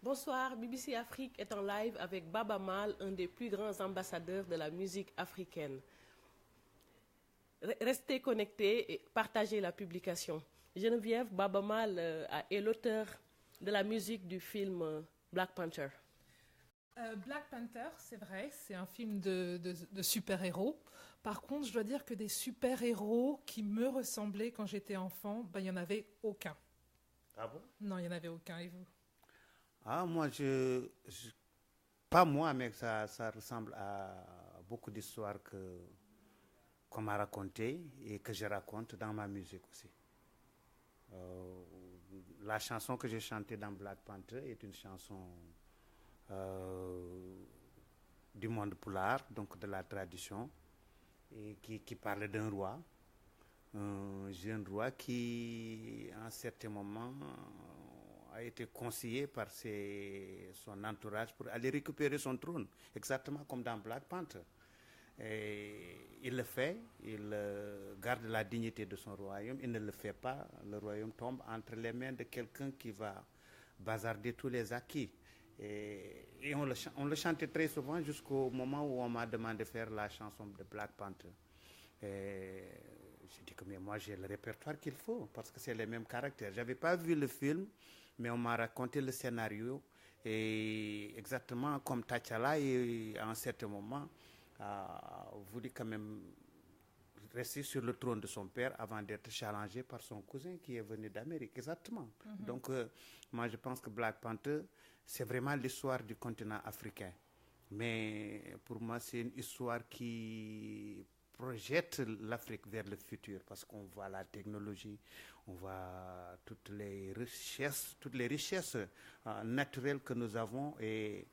Bonsoir, BBC Afrique est en live avec Baba Mal, un des plus grands ambassadeurs de la musique africaine. Restez connectés et partagez la publication. Geneviève, Baba Mal est l'auteur de la musique du film Black Panther. Black Panther, c'est vrai, c'est un film de super-héros. Par contre, je dois dire que des super-héros qui me ressemblaient quand j'étais enfant, il n'y en avait aucun. Ah bon? Non, il n'y en avait aucun. Et vous? Ah, moi, pas moi, mais ça ressemble à beaucoup d'histoires qu'on m'a racontées et que je raconte dans ma musique aussi. Euh, la chanson que j'ai chantée dans Black Panther est une chanson du monde poulard, donc de la tradition, et qui parle d'un roi, un jeune roi qui, à un certain moment, a été conseillé par son entourage pour aller récupérer son trône, exactement comme dans Black Panther. Et il le fait, il garde la dignité de son royaume, il ne le fait pas, le royaume tombe entre les mains de quelqu'un qui va bazarder tous les acquis. Et on le chantait très souvent jusqu'au moment où on m'a demandé de faire la chanson de Black Panther. J'ai dit que mais moi j'ai le répertoire qu'il faut parce que c'est les mêmes caractères. J'avais pas vu le film, mais on m'a raconté le scénario et exactement comme T'Challa et à un certain moment a voulu quand même rester sur le trône de son père avant d'être challengé par son cousin qui est venu d'Amérique. Exactement. Donc moi je pense que Black Panther c'est vraiment l'histoire du continent africain. Mais pour moi c'est une histoire qui projette l'Afrique vers le futur parce qu'on voit la technologie, on voit toutes les richesses naturelles que nous avons et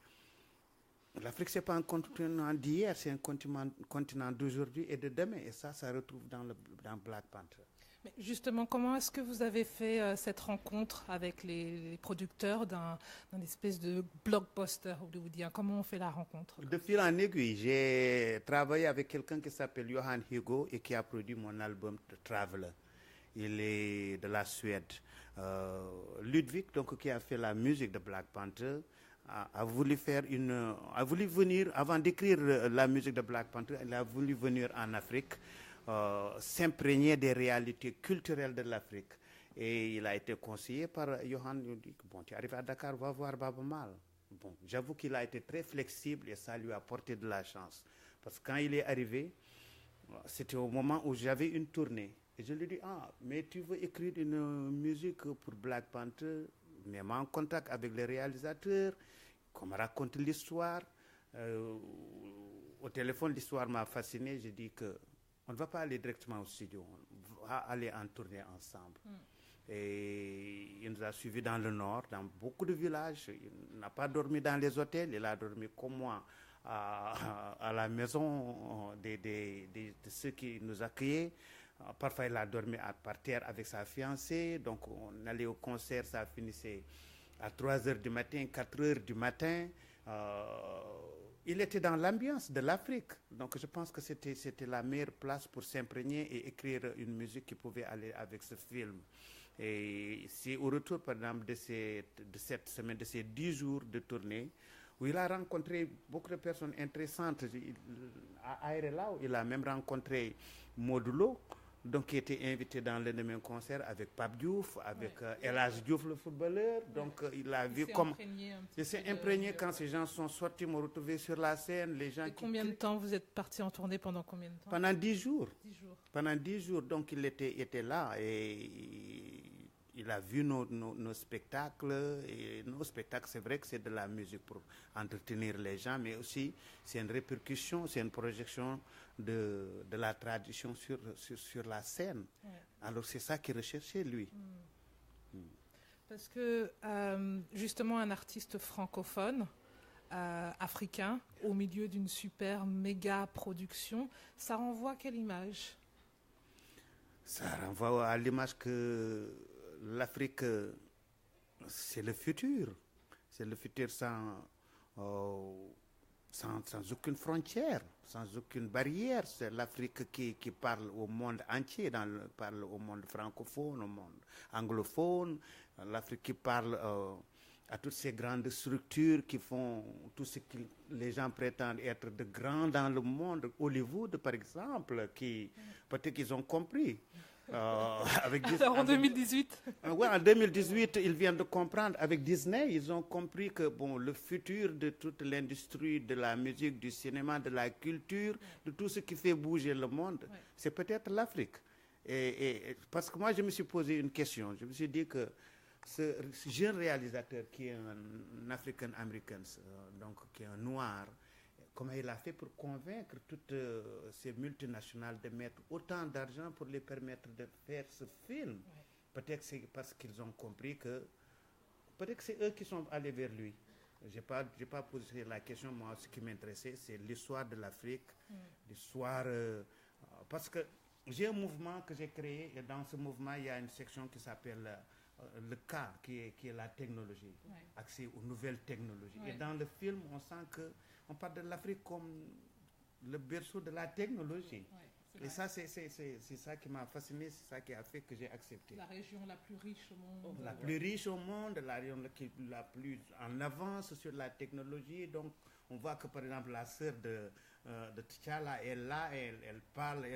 l'Afrique c'est pas un continent d'hier, c'est un continent d'aujourd'hui et de demain et ça retrouve dans Black Panther. Mais justement, comment est-ce que vous avez fait cette rencontre avec les producteurs d'un espèce de blockbuster hollywoodien? Comment on fait la rencontre? De fil en aiguille, j'ai travaillé avec quelqu'un qui s'appelle Johan Hugo et qui a produit mon album The Traveler. Il est de la Suède. Ludwig, donc, qui a fait la musique de Black Panther, a voulu venir, avant d'écrire la musique de Black Panther, il a voulu venir en Afrique, s'imprégner des réalités culturelles de l'Afrique. Et il a été conseillé par Johan. Il dit, bon, tu arrives à Dakar, va voir Baba Mal. Bon, j'avoue qu'il a été très flexible et ça lui a porté de la chance. Parce que quand il est arrivé, c'était au moment où j'avais une tournée. Et je lui ai dit, mais tu veux écrire une musique pour Black Panther? Mets-moi en contact avec les réalisateurs, qu'on me raconte l'histoire. Au téléphone, l'histoire m'a fasciné. J'ai dit qu'on ne va pas aller directement au studio, on va aller en tournée ensemble. Et il nous a suivis dans le nord, dans beaucoup de villages. Il n'a pas dormi dans les hôtels, il a dormi comme moi à la maison de ceux qui nous accueillaient. Parfois, il a dormi par terre avec sa fiancée. Donc, on allait au concert, ça finissait à 3 heures du matin, 4 heures du matin. Il était dans l'ambiance de l'Afrique. Donc, je pense que c'était la meilleure place pour s'imprégner et écrire une musique qui pouvait aller avec ce film. Et c'est au retour, par exemple, de cette semaine, de ces 10 jours de tournée, où il a rencontré beaucoup de personnes intéressantes. À Aérelao, il a même rencontré Modulo, donc qui était invité dans le même concert avec Pape Diouf, avec El Hadj Diouf, le footballeur. Donc il a vu comment il s'est imprégné quand ces gens sont sortis, me retrouver sur la scène. Les gens combien de temps vous êtes parti en tournée? Pendant combien de temps? Pendant 10 jours. 10 jours. Pendant 10 jours. Donc il était là et il a vu nos spectacles. Et nos spectacles, c'est vrai que c'est de la musique pour entretenir les gens, mais aussi c'est une répercussion, c'est une projection de la tradition sur la scène. Ouais. Alors c'est ça qu'il recherchait, lui. Parce que justement, un artiste francophone, africain, au milieu d'une super méga production, ça renvoie à quelle image? Ça renvoie à l'image que l'Afrique, c'est le futur. C'est le futur sans aucune frontière, sans aucune barrière. C'est l'Afrique qui parle au monde entier, parle au monde francophone, au monde anglophone. L'Afrique qui parle à toutes ces grandes structures qui font tout ce que les gens prétendent être de grands dans le monde. Hollywood, par exemple, qui peut-être qu'ils ont compris. Alors en 2018 ouais, en 2018, ils viennent de comprendre. Avec Disney, ils ont compris que bon, le futur de toute l'industrie de la musique, du cinéma, de la culture, de tout ce qui fait bouger le monde, c'est peut-être l'Afrique. Et parce que moi, je me suis posé une question. Je me suis dit que ce jeune réalisateur qui est un African-American, donc qui est un noir, comment il a fait pour convaincre toutes ces multinationales de mettre autant d'argent pour les permettre de faire ce film. Peut-être c'est parce qu'ils ont compris que peut-être que c'est eux qui sont allés vers lui. Je n'ai pas posé la question. Moi, ce qui m'intéressait, c'est l'histoire de l'Afrique, l'histoire... parce que j'ai un mouvement que j'ai créé, et dans ce mouvement, il y a une section qui s'appelle le K, qui est la technologie, accès aux nouvelles technologies. Et dans le film, on sent qu'on parle de l'Afrique comme le berceau de la technologie. Et ça, c'est ça qui m'a fasciné, c'est ça qui a fait que j'ai accepté. La région la plus riche au monde. La plus riche au monde, la région la plus en avance sur la technologie. Donc, on voit que, par exemple, la sœur de T'Challa est là, elle parle,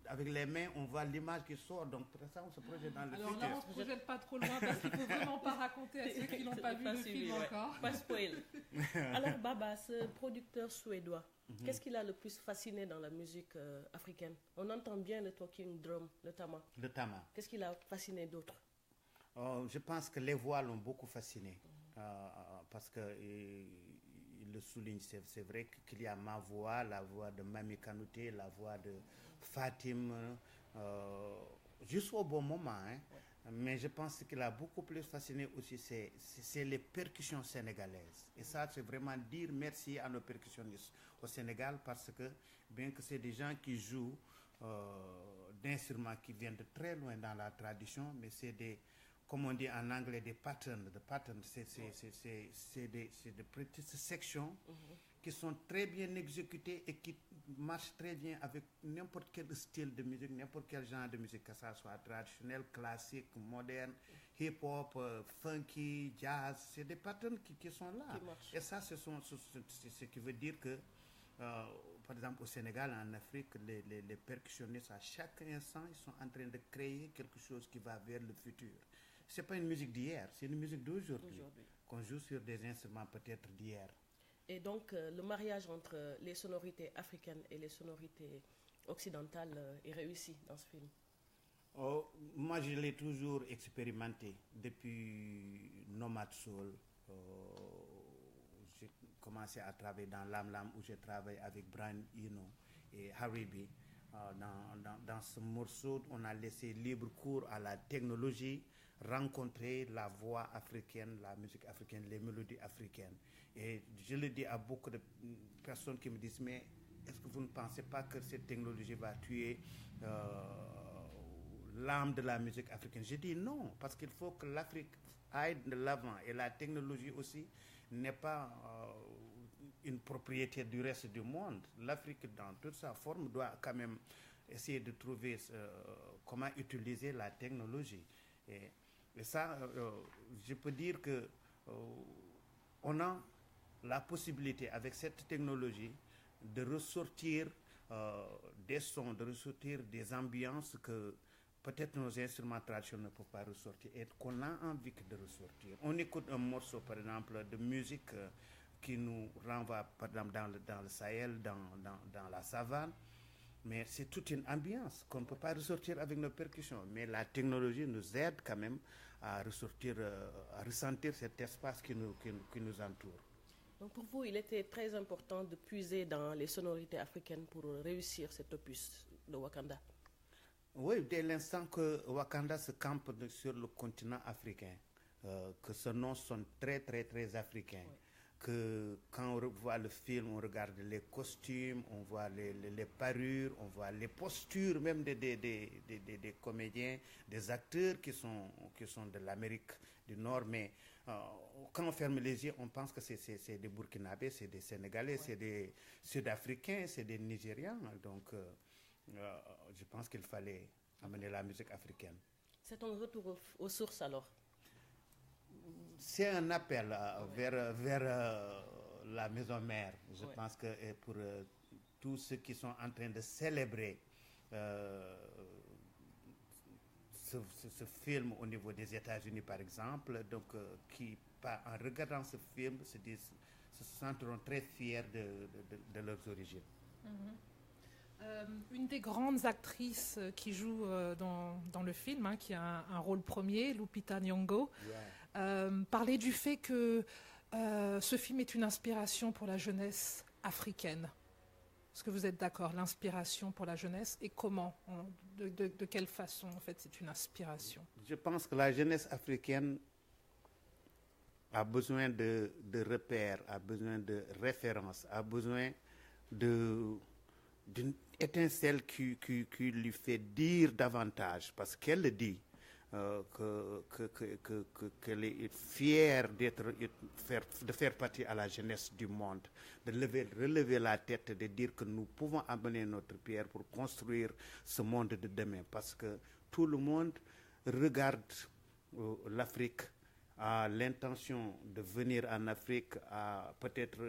avec les mains, on voit l'image qui sort. Donc, pour ça, on se projette dans le futur. Alors là, on ne se projette pas trop loin parce qu'il ne faut vraiment pas raconter à ceux qui n'ont pas vu le film encore. Pas spoil. Alors, Baba, ce producteur suédois, qu'est-ce qui l'a le plus fasciné dans la musique africaine? On entend bien le talking drum, le tama. Le tama. Qu'est-ce qui l'a fasciné d'autre? Je pense que les voix l'ont beaucoup fasciné. Parce que... il le souligne, c'est vrai qu'il y a ma voix, la voix de Mami Kanouté, la voix de Fatim, juste au bon moment. Hein. Mais je pense qu'il a beaucoup plus fasciné aussi, c'est les percussions sénégalaises. Et ça, c'est vraiment dire merci à nos percussionnistes au Sénégal, parce que bien que c'est des gens qui jouent d'instruments qui viennent de très loin dans la tradition, mais c'est des, comme on dit en anglais, des patterns. C'est des petites sections qui sont très bien exécutées et qui marchent très bien avec n'importe quel style de musique, n'importe quel genre de musique, que ça soit traditionnel, classique, moderne, hip-hop, funky, jazz. C'est des patterns qui sont là. Et ça, c'est ce qui veut dire que, par exemple, au Sénégal, en Afrique, les percussionnistes, à chaque instant, ils sont en train de créer quelque chose qui va vers le futur. Ce n'est pas une musique d'hier, c'est une musique d'aujourd'hui, qu'on joue sur des instruments peut-être d'hier. Et donc, le mariage entre les sonorités africaines et les sonorités occidentales est réussi dans ce film? Moi, je l'ai toujours expérimenté depuis Nomad Soul. J'ai commencé à travailler dans Lam Lam, où j'ai travaillé avec Brian Eno et Harry B. Dans ce morceau, on a laissé libre cours à la technologie, rencontrer la voix africaine, la musique africaine, les mélodies africaines. Et je le dis à beaucoup de personnes qui me disent, mais est-ce que vous ne pensez pas que cette technologie va tuer l'âme de la musique africaine? Je dis non, parce qu'il faut que l'Afrique aille de l'avant. Et la technologie aussi n'est pas une propriété du reste du monde. L'Afrique, dans toute sa forme, doit quand même essayer de trouver comment utiliser la technologie. Et ça, je peux dire que on a la possibilité, avec cette technologie, de ressortir des sons, de ressortir des ambiances que peut-être nos instruments traditionnels ne peuvent pas ressortir et qu'on a envie de ressortir. On écoute un morceau, par exemple, de musique qui nous renvoie, par exemple, dans le Sahel, dans la savane, mais c'est toute une ambiance qu'on ne peut pas ressortir avec nos percussions. Mais la technologie nous aide quand même à ressortir, à ressentir cet espace qui nous entoure. Donc pour vous, il était très important de puiser dans les sonorités africaines pour réussir cet opus de Wakanda? Oui, dès l'instant que Wakanda se campe sur le continent africain, que ce nom sonne très, très, très africain. Oui. Que quand on voit le film, on regarde les costumes, on voit les parures, on voit les postures même des comédiens, des acteurs qui sont de l'Amérique du Nord. Mais quand on ferme les yeux, on pense que c'est des Burkinabés, c'est des Sénégalais, c'est des Sud-Africains, c'est des Nigérians. Donc, je pense qu'il fallait amener la musique africaine. C'est un retour aux sources alors? c'est un appel vers la maison mère. Je pense que pour tous ceux qui sont en train de célébrer ce film au niveau des États-Unis, par exemple, donc qui, en regardant ce film, se sentiront très fiers de leurs origines. Une des grandes actrices qui joue dans le film, hein, qui a un rôle premier, Lupita Nyong'o, parlait du fait que ce film est une inspiration pour la jeunesse africaine. Est-ce que vous êtes d'accord? L'inspiration pour la jeunesse, et comment, de quelle façon en fait c'est une inspiration? Je pense que la jeunesse africaine a besoin de repères, a besoin de références, a besoin d'une étincelle qui lui fait dire davantage, parce qu'elle le dit, qu'elle est fière de faire partie à la jeunesse du monde, de relever la tête, de dire que nous pouvons amener notre pierre pour construire ce monde de demain, parce que tout le monde regarde l'Afrique, a l'intention de venir en Afrique, a peut-être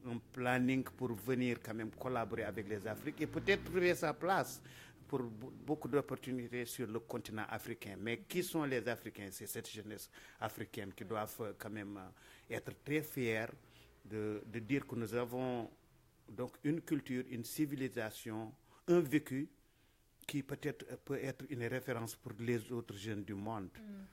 un planning pour venir quand même collaborer avec les Africains et peut-être trouver sa place pour beaucoup d'opportunités sur le continent africain. Mais qui sont les Africains? C'est cette jeunesse africaine qui doivent quand même être très fiers de dire que nous avons donc une culture, une civilisation, un vécu qui peut-être peut être une référence pour les autres jeunes du monde.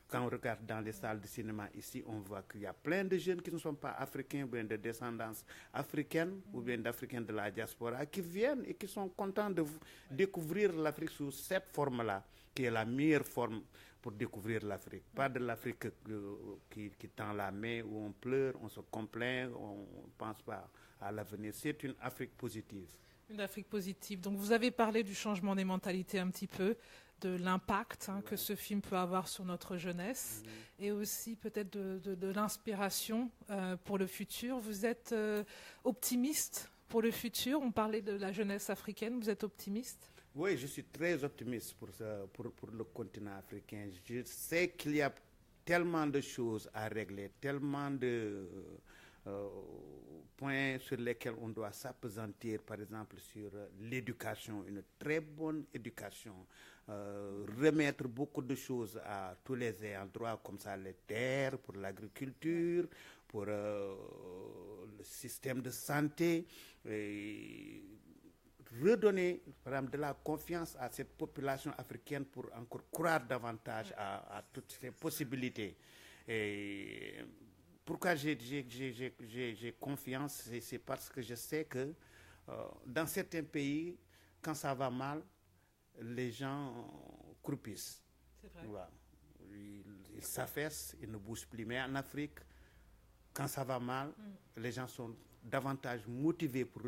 Quand on regarde dans les salles de cinéma ici, on voit qu'il y a plein de jeunes qui ne sont pas africains, ou bien de descendance africaine, ou bien d'Africains de la diaspora, qui viennent et qui sont contents de découvrir l'Afrique sous cette forme-là, qui est la meilleure forme pour découvrir l'Afrique. Pas de l'Afrique qui tend la main, où on pleure, on se complaint, on ne pense pas à l'avenir. C'est une Afrique positive. Une Afrique positive. Donc vous avez parlé du changement des mentalités un petit peu, de l'impact que ce film peut avoir sur notre jeunesse, et aussi peut-être de l'inspiration pour le futur. Vous êtes optimiste pour le futur? On parlait de la jeunesse africaine, vous êtes optimiste? Oui, je suis très optimiste pour le continent africain. Je sais qu'il y a tellement de choses à régler, tellement de points sur lesquels on doit s'appesantir, par exemple sur l'éducation, une très bonne éducation, remettre beaucoup de choses à tous les ayants droit, comme ça les terres, pour l'agriculture, pour le système de santé, et redonner par exemple, de la confiance à cette population africaine pour encore croire davantage à toutes ces possibilités. Et pourquoi j'ai confiance, c'est parce que je sais que dans certains pays, quand ça va mal, les gens croupissent. C'est vrai. Voilà. Ils s'affaissent, ils ne bougent plus. Mais en Afrique, quand ça va mal, les gens sont davantage motivés pour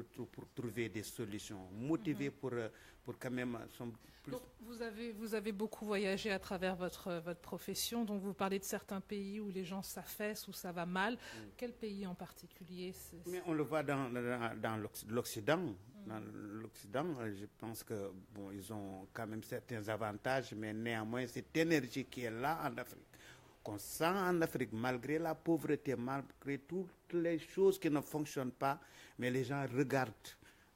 trouver des solutions, motivés pour quand même... Donc, vous avez beaucoup voyagé à travers votre profession, donc vous parlez de certains pays où les gens s'affaissent, où ça va mal. Quel pays en particulier? Mais on le voit dans l'Occident. Dans l'Occident, je pense que bon, ils ont quand même certains avantages, mais néanmoins, cette énergie qui est là en Afrique, qu'on sent en Afrique, malgré la pauvreté, malgré toutes les choses qui ne fonctionnent pas, mais les gens regardent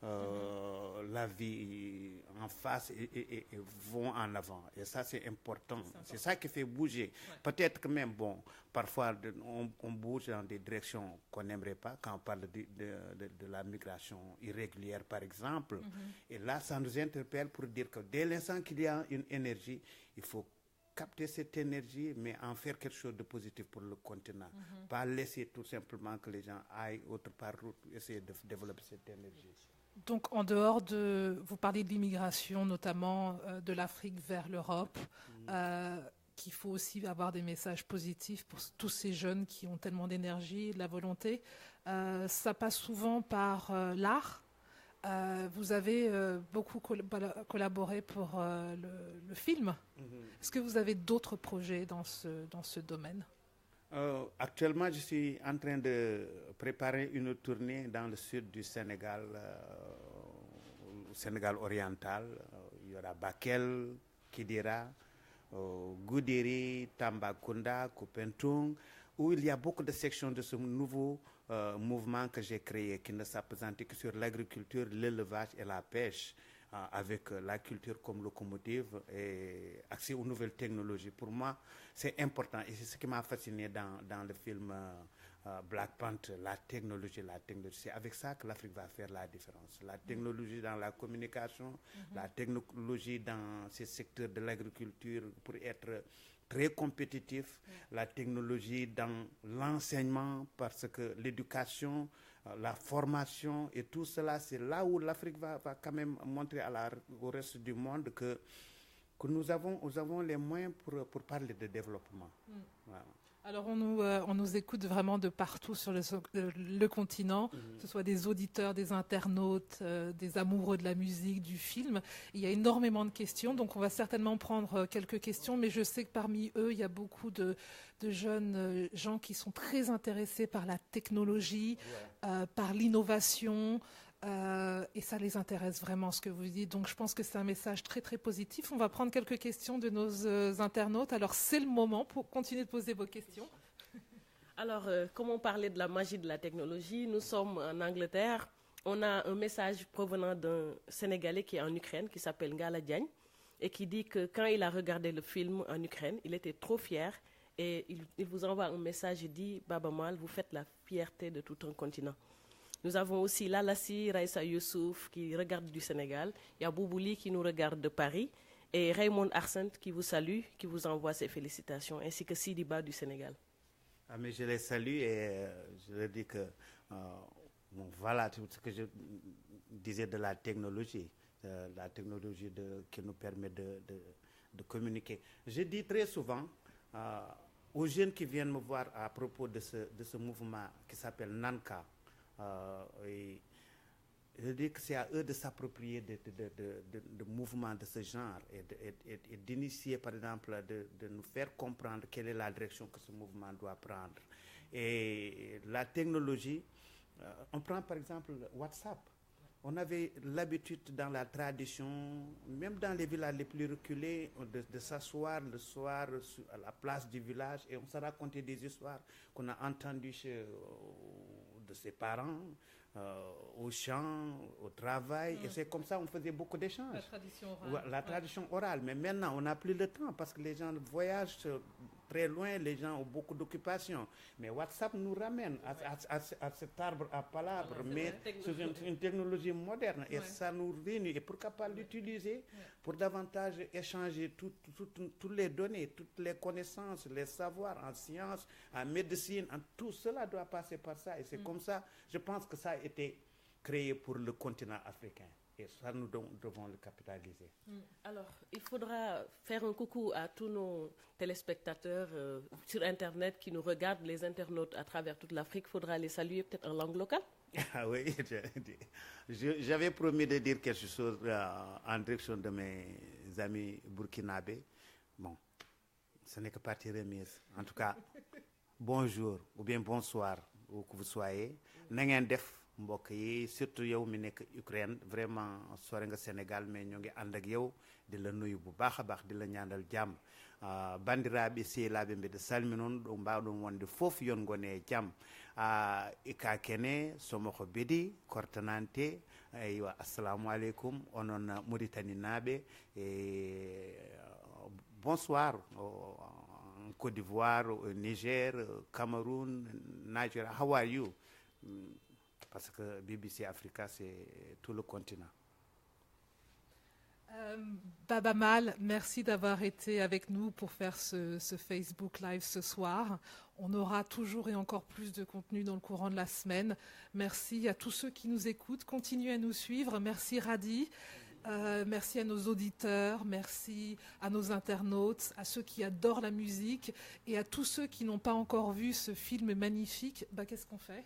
la vie en face et vont en avant. Et ça, c'est important. C'est ça qui fait bouger. Ouais. Peut-être que même, bon, parfois, on bouge dans des directions qu'on n'aimerait pas, quand on parle de la migration irrégulière, par exemple. Et là, ça nous interpelle pour dire que dès l'instant qu'il y a une énergie, il faut capter cette énergie, mais en faire quelque chose de positif pour le continent. Pas laisser tout simplement que les gens aillent autre part, essayer de développer cette énergie. Donc, en dehors vous parlez de l'immigration, notamment de l'Afrique vers l'Europe, qu'il faut aussi avoir des messages positifs pour tous ces jeunes qui ont tellement d'énergie, de la volonté. Ça passe souvent par l'art. Vous avez beaucoup collaboré pour le film. Est-ce que vous avez d'autres projets dans ce domaine? Actuellement, je suis en train de préparer une tournée dans le sud du Sénégal, au Sénégal oriental. Il y aura Bakel, Kidira, Goudiri, Tambacounda, Koupentoum, où il y a beaucoup de sections de ce nouveau mouvement que j'ai créé, qui ne s'appesantit que sur l'agriculture, l'élevage et la pêche, avec la culture comme locomotive et accès aux nouvelles technologies. Pour moi, c'est important et c'est ce qui m'a fasciné dans le film Black Panther, la technologie. C'est avec ça que l'Afrique va faire la différence. La technologie dans la communication, la technologie dans ces secteurs de l'agriculture pour être très compétitif, la technologie dans l'enseignement, parce que l'éducation, la formation et tout cela, c'est là où l'Afrique va quand même montrer au reste du monde que nous avons les moyens pour parler de développement. Voilà. Alors on nous écoute vraiment de partout sur le continent, que ce soit des auditeurs, des internautes, des amoureux de la musique, du film. Il y a énormément de questions, donc on va certainement prendre quelques questions, mais je sais que parmi eux, il y a beaucoup de jeunes gens qui sont très intéressés par la technologie, par l'innovation. Et ça les intéresse vraiment ce que vous dites. Donc je pense que c'est un message très très positif. On va prendre quelques questions de nos internautes. Alors c'est le moment pour continuer de poser vos questions. Alors, comme on parlait de la magie de la technologie, nous sommes en Angleterre. On a un message provenant d'un Sénégalais qui est en Ukraine, qui s'appelle Ngala Diagne, et qui dit que quand il a regardé le film en Ukraine, il était trop fier. Et il vous envoie un message, il dit « Baba Mal, vous faites la fierté de tout un continent ». Nous avons aussi Lalassi Raissa Youssouf qui regarde du Sénégal. Il y a Boubouli qui nous regarde de Paris. Et Raymond Arsent qui vous salue, qui vous envoie ses félicitations, ainsi que Sidiba du Sénégal. Ah, mais je les salue et je leur dis que voilà tout ce que je disais de la technologie qui nous permet de communiquer. Je dis très souvent aux jeunes qui viennent me voir à propos de ce mouvement qui s'appelle Nanka, et je dis que c'est à eux de s'approprier de mouvements de ce genre et d'initier, par exemple, de nous faire comprendre quelle est la direction que ce mouvement doit prendre. Et la technologie, on prend par exemple WhatsApp. On avait l'habitude dans la tradition, même dans les villages les plus reculés, de s'asseoir le soir à la place du village et on se racontait des histoires qu'on a entendues de ses parents, au champ, au travail. Et c'est comme ça qu'on faisait beaucoup d'échanges. La tradition orale. La tradition orale. Mais maintenant, on n'a plus le temps parce que les gens voyagent très loin, les gens ont beaucoup d'occupations. Mais WhatsApp nous ramène à cet arbre à palabres, mais c'est une technologie moderne. Et ça nous réunit. Et pourquoi pas l'utiliser pour davantage échanger toutes les données, toutes les connaissances, les savoirs en sciences, en médecine, tout cela doit passer par ça. Et c'est comme ça, je pense que ça a été créé pour le continent africain. Et ça, nous devons le capitaliser. Alors, il faudra faire un coucou à tous nos téléspectateurs sur Internet qui nous regardent, les internautes à travers toute l'Afrique. Il faudra les saluer peut-être en langue locale. Ah oui, j'avais promis de dire quelque chose en direction de mes amis burkinabés. Bon, ce n'est que partie remise. En tout cas, bonjour ou bien bonsoir, où que vous soyez. Nangen def. Mbokk yi surtout yow mi nekk Ukraine vraiment sore nga Sénégal mais ñoo ngi ànd ak yow di la nuyu bu baax a baax di la ñaanal jàmm bandiraɓe sehilaɓe mbeɗa salminon ɗo mbawɗon wonde fof yon gone jaam ika kene somoko beedi kortanante eywa assalamu aleykum onon Mauritanie naɓe e bonsoir en Côte d'Ivoire, au Niger, Cameroun, Nigeria. How are you? Parce que BBC Africa, c'est tout le continent. Baba Mal, merci d'avoir été avec nous pour faire ce Facebook Live ce soir. On aura toujours et encore plus de contenu dans le courant de la semaine. Merci à tous ceux qui nous écoutent. Continuez à nous suivre. Merci Radi. Merci à nos auditeurs, merci à nos internautes, à ceux qui adorent la musique et à tous ceux qui n'ont pas encore vu ce film magnifique. Qu'est-ce qu'on fait ?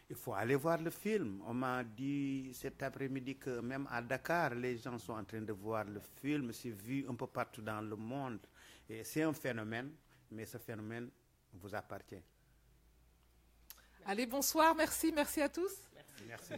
Il faut aller voir le film. On m'a dit cet après-midi que même à Dakar, les gens sont en train de voir le film. C'est vu un peu partout dans le monde. Et c'est un phénomène, mais ce phénomène vous appartient. Allez, bonsoir, merci à tous. Merci.